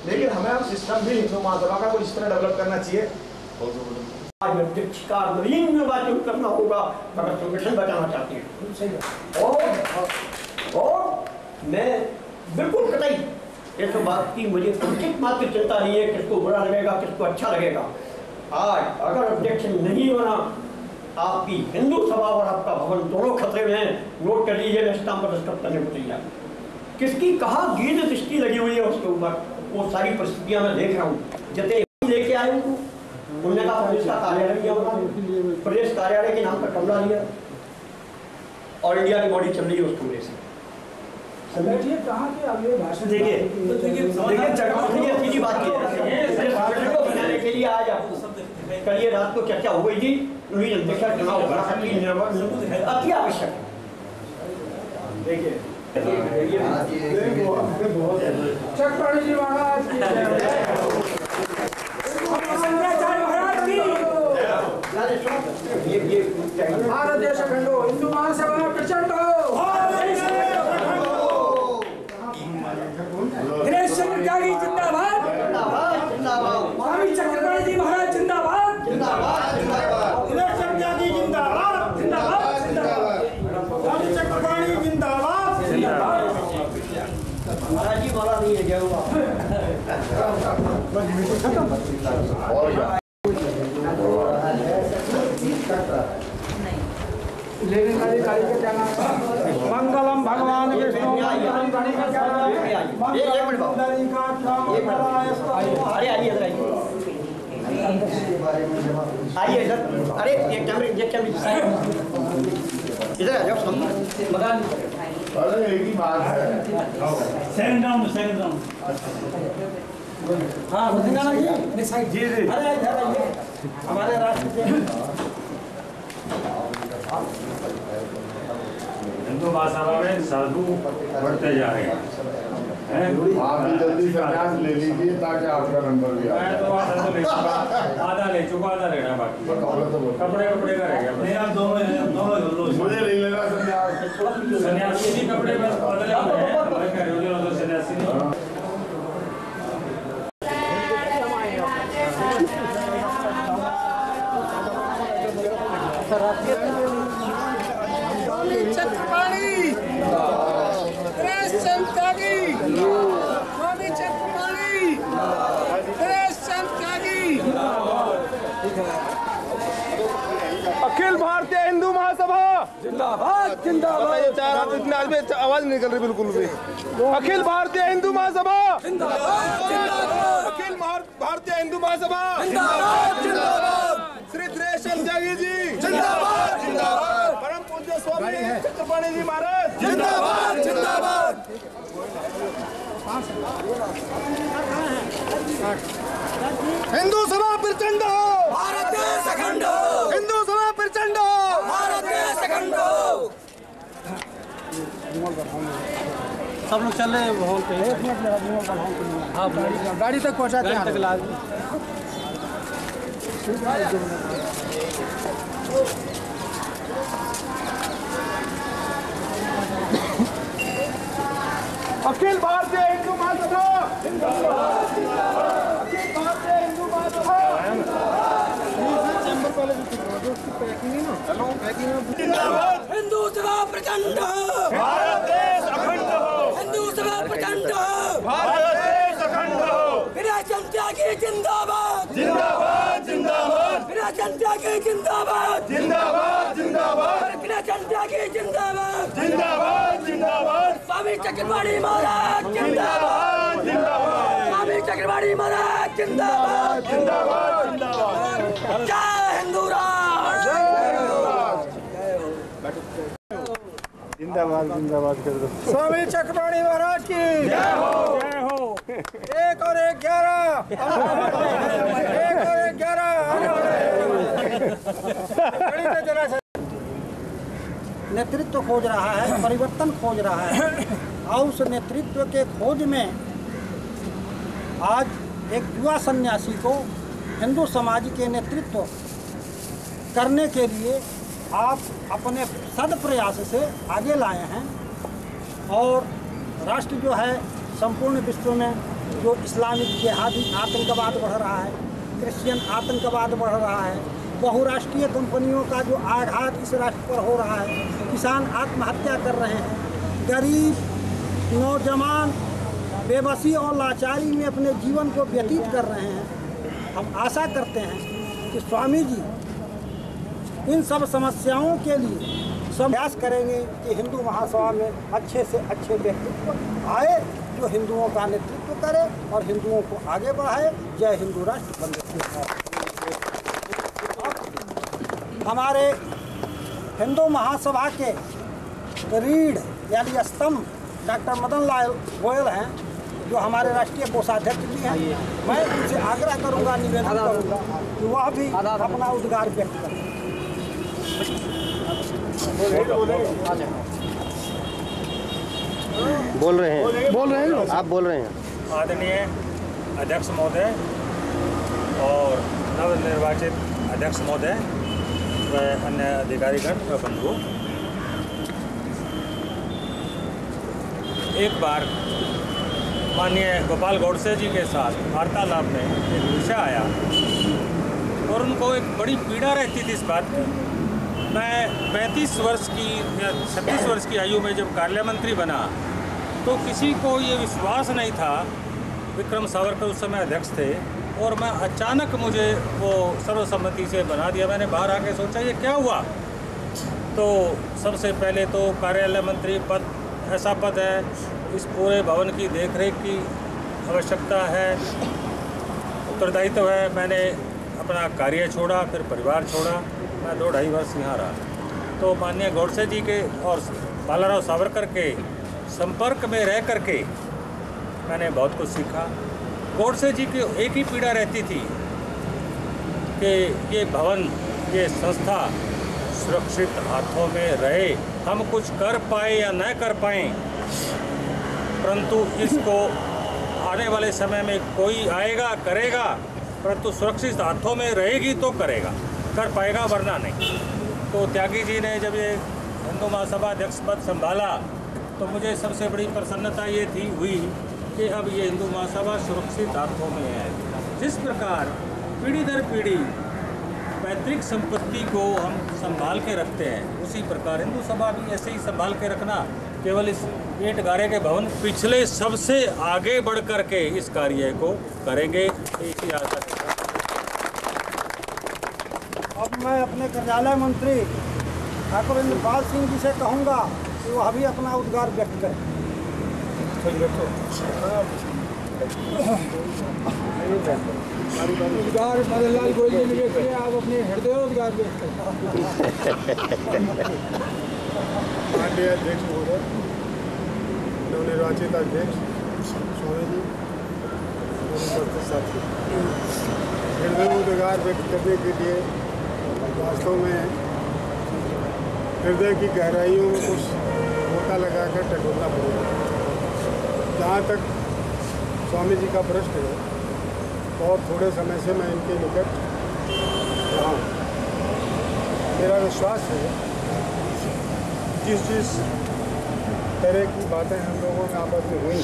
लेकिन हमें सिस्टम भी हिंदू महासभा का कुछ इस तरह डेवलप करना चाहिए। अध्यक्ष का नवीन निर्वाचन करना होगा अगर संगठन बचाना चाहते हैं। और मैं बिल्कुल कतई इस बात की मुझे किंचित मात्र चिंता नहीं है किसको बुरा लगेगा किसको अच्छा लगेगा। आज अगर अध्यक्ष नहीं बना आपकी हिंदू सभा और आपका भवन दोनों खतरे में हैं। नोट कर लीजिए, मैं स्टाम्प पर दस्तखत करने को तैयार। किसकी कहाँ गीत दृष्टि लगी हुई है उसके ऊपर, वो सारी परिस्थितियां मैं देख रहा हूँ। जते लेके आए उनको उन्होंने कहा प्रदेश का कार्यालय दिया, प्रदेश कार्यालय के नाम पर कमरा लिया और इंडिया की बॉडी चल रही है उस कमरे से। कहाँ के आगे भाषण देखिए सीधी बात बनाने के लिए आज कल ये रात को चर्चा हो गई थी, नवीन अध्यक्ष चुनाव अति आवश्यक है। देखिए चक्रपाणी जी महाराज भारत देश अखंड हो, हिंदू महासभा प्रचंड हो, गणेश चंद्र त्यागी जिंदाबाद, स्वामी चक्रपाणी जी महाराज जिंदाबाद, गणेश चंद्र त्यागी जिंदाबाद, स्वामी चक्रपाणी जिंदाबाद, महाराज जी बोला नहीं है क्या हुआ। लेने वाली गाड़ी का क्या नाम है? मंगलम भगवान विष्णु मंगलम गाड़ी का क्या नाम है? अरे आइए इधर, अरे ये कैमरे इधर आ जाओ। मकान अरे एक ही बात है, सेकंड राउंड हाँ जी अरे इधर आइए हमारे राष्ट्र के हिंदू महासभा में साधु बढ़ते जा रहे हैं। आप भी जल्दी संन्यास ले लीजिए ताकि आपका नंबर भी आए। मैं तो आधा ले चुका, आधा लेना बाकी। कपड़े का रह गया। नहीं आप दोनों मुझे नहीं लेना संन्यास। सन्यासी भी कपड़े में बदले हुए हैं, तो सन्यासी नहीं। चक्रपाणी गणेश चंद्र त्यागी, स्वामी चक्रपाणी गणेश चंद्र त्यागी। अखिल भारतीय हिंदू महासभा जिंदाबाद जिंदाबाद। आवाज नहीं निकल रही बिल्कुल भी। अखिल भारतीय हिंदू महासभा जिंदाबाद, अखिल भारतीय हिंदू महासभा जिंदाबाद जिंदाबाद। श्री गणेश चंद्र त्यागी जी जिंदाबाद जिंदाबाद। परम पूज्य स्वामी चक्रपाणी जी महाराज जिंदाबाद जिंदाबाद। हिंदू सभा प्रचंड हो, भारत देश अखंड हो, हिंदू सभा प्रचंड हो, भारत देश अखंड हो। सब लोग चल रहे हैं हॉल पे। हाँ गाड़ी तक पहुंचाते हैं। अखिल भारतीय हिंदू महासभा अखिल भारतीय हिंदू महासभा हिंदू सभा प्रचंड हो, भारत देश अखंड हो, हिंदू सभा प्रचंड हो, भारत देश अखंड हो। गणेश चंद्र त्यागी जिंदाबाद, जिंदाबाद जिंदाबाद गणेश चंद्र त्यागी जिंदाबाद, जिंदाबाद जिंदाबाद गणेश चंद्र त्यागी जिंदाबाद, जिंदाबाद जिंदाबाद स्वामी चक्रपाणी महाराज जिंदाबाद, जिंदाबाद स्वामी चक्रपाणी महाराज जिंदाबाद, जिंदाबाद जिंदाबाद। जय हिंदू राष्ट्र, जिंदाबाद जिंदाबाद कर दो। स्वामी चक्रपाणी महाराज की जय हो, जय हो। 1 और 1 11, 1 और 1 11। नेतृत्व खोज रहा है, परिवर्तन खोज रहा है और उस नेतृत्व के खोज में आज एक युवा सन्यासी को हिंदू समाज के नेतृत्व करने के लिए आप अपने सद प्रयास से आगे लाए हैं और राष्ट्र जो है संपूर्ण विश्व में जो इस्लामिक जिहादी आतंकवाद बढ़ रहा है, क्रिश्चियन आतंकवाद बढ़ रहा है, बहुराष्ट्रीय कंपनियों का जो आघात इस राष्ट्र पर हो रहा है, किसान आत्महत्या कर रहे हैं, गरीब नौजवान बेबसी और लाचारी में अपने जीवन को व्यतीत कर रहे हैं। हम आशा करते हैं कि स्वामी जी इन सब समस्याओं के लिए सब प्रयास करेंगे कि हिंदू महासभा में अच्छे से अच्छे व्यक्तित्व आए जो हिंदुओं का नेतृत्व करे और हिंदुओं को आगे बढ़ाए। जय हिंदू राष्ट्र वंदे मातरम। हमारे हिंदू महासभा के रीढ़ यानी स्तंभ डॉक्टर मदन लाल गोयल हैं, जो हमारे राष्ट्रीय कोषाध्यक्ष भी हैं। मैं उनसे आग्रह करूंगा, निवेदन करूंगा कि वह भी अपना उद्गार व्यक्त करें। बोल रहे हैं आप बोल रहे हैं। आदरणीय अध्यक्ष महोदय और नवनिर्वाचित अध्यक्ष महोदय व अन्य अधिकारीगण व बंधु, एक बार माननीय गोपाल गोडसे जी के साथ वार्तालाप में एक विषय आया और उनको एक बड़ी पीड़ा रहती थी इस बात की। मैं 35 वर्ष की या 36 वर्ष की आयु में जब कार्यालय मंत्री बना तो किसी को ये विश्वास नहीं था, विक्रम सावरकर उस समय अध्यक्ष थे, और मैं अचानक मुझे वो सर्वसम्मति से बना दिया। मैंने बाहर आके सोचा ये क्या हुआ। तो सबसे पहले तो कार्यालय मंत्री पद ऐसा पद है, इस पूरे भवन की देखरेख की आवश्यकता है, उत्तरदायित्व है। मैंने अपना कार्य छोड़ा, फिर परिवार छोड़ा, मैं 2-2.5 वर्ष यहाँ रहा। तो माननीय गोडसे जी के और बालाराव सावरकर के संपर्क में रह करके मैंने बहुत कुछ सीखा। गोडसे जी की एक ही पीड़ा रहती थी कि ये भवन, ये संस्था सुरक्षित हाथों में रहे। हम कुछ कर पाए या न कर पाए, परंतु इसको आने वाले समय में कोई आएगा करेगा, परंतु सुरक्षित हाथों में रहेगी तो करेगा, कर पाएगा वरना नहीं। तो त्यागी जी ने जब ये हिंदू महासभा अध्यक्ष पद संभाला तो मुझे सबसे बड़ी प्रसन्नता ये हुई कि अब ये हिंदू महासभा सुरक्षित हाथों में है। जिस प्रकार पीढ़ी दर पीढ़ी पैतृक संपत्ति को हम संभाल के रखते हैं, उसी प्रकार हिंदू सभा भी ऐसे ही संभाल के रखना। केवल इस ईंट गारे के भवन पिछले सबसे आगे बढ़ कर के इस कार्य को करेंगे, इसी आशा के साथ। अब मैं अपने कार्यालय मंत्री ठाकुर इंद्रपाल सिंह जी से कहूँगा कि वह भी अपना उद्गार व्यक्त करें। उद्गार मदन लाल गोयल जी ने व्यक्त किया, आप अपने हृदय उद्गार व्यक्त करें। माननीय अध्यक्ष महोदय, नवनिर्वाचित अध्यक्ष स्वामी जी, साथी, हृदय उद्गार व्यक्त करने के लिए वास्तव में हृदय की गहराइयों में कुछ गोता लगाकर टटोलना पड़ेगा। जहाँ तक स्वामी जी का प्रश्न है और थोड़े समय से मैं इनके निकट रहा हूँ, मेरा विश्वास है जिस तरह की बातें हम लोगों में आपस में हुई,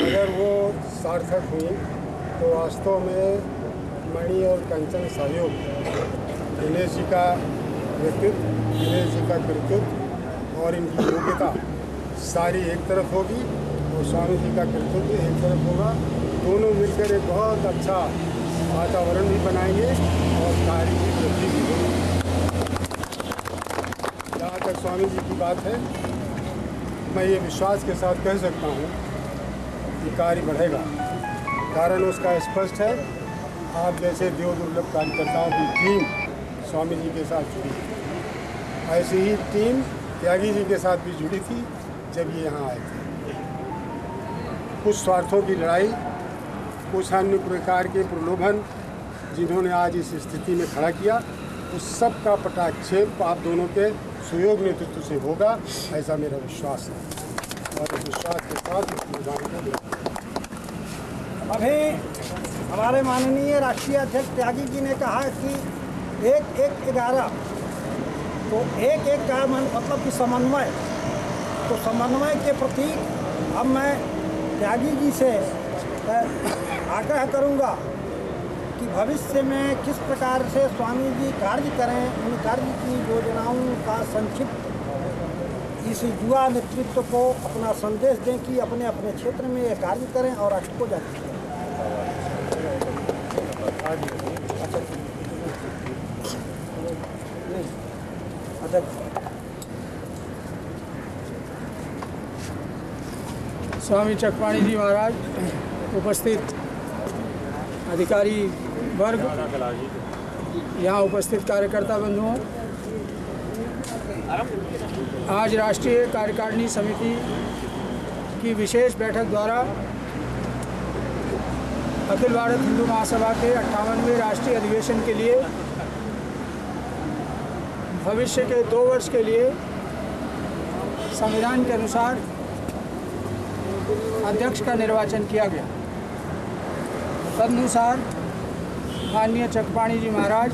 अगर वो सार्थक हुई तो वास्तव में मणि और कंचन सहयोग, दिनेश जी का व्यक्तित्व, दिनेश जी का कृतित्व और इनकी योग्यता सारी एक तरफ होगी और स्वामी जी का कृतित्व एक तरफ होगा। दोनों मिलकर एक बहुत अच्छा वातावरण भी बनाएंगे और कार्य की वृद्धि भी होगी। जहाँ तक स्वामी जी की बात है, मैं ये विश्वास के साथ कह सकता हूँ कि कार्य बढ़ेगा। कारण उसका स्पष्ट है, आप जैसे देव दुर्लभ कार्यकर्ताओं की टीम स्वामी जी के साथ जुड़ी थी, ऐसी ही टीम त्यागी जी के साथ भी जुड़ी थी जब ये यहाँ आए थे। कुछ स्वार्थों की लड़ाई, कुछ अन्य प्रकार के प्रलोभन जिन्होंने आज इस स्थिति में खड़ा किया, उस सब का पटाक्षेप आप दोनों के सुयोग नेतृत्व से होगा, ऐसा मेरा विश्वास है और इस विश्वास के साथ इस मैदान को देखा। अभी हमारे माननीय राष्ट्रीय अध्यक्ष त्यागी जी ने कहा कि 1-1-11, तो 1-1 का मतलब कि समन्वय, तो समन्वय के प्रति अब मैं त्यागी जी से आग्रह करूंगा कि भविष्य में किस प्रकार से स्वामी जी कार्य करें, उन कार्य की योजनाओं का संक्षिप्त इस युवा नेतृत्व को अपना संदेश दें कि अपने अपने क्षेत्र में ये कार्य करें और राष्ट्र को जागृत करें। अच्छा, स्वामी चकपाणी जी महाराज, उपस्थित अधिकारी वर्ग, यहाँ उपस्थित कार्यकर्ता बंधुओं, आज राष्ट्रीय कार्यकारिणी समिति की विशेष बैठक द्वारा अखिल भारत हिंदू महासभा के 58वें राष्ट्रीय अधिवेशन के लिए भविष्य के 2 वर्ष के लिए संविधान के अनुसार अध्यक्ष का निर्वाचन किया गया। तदनुसार माननीय चकपाणी जी महाराज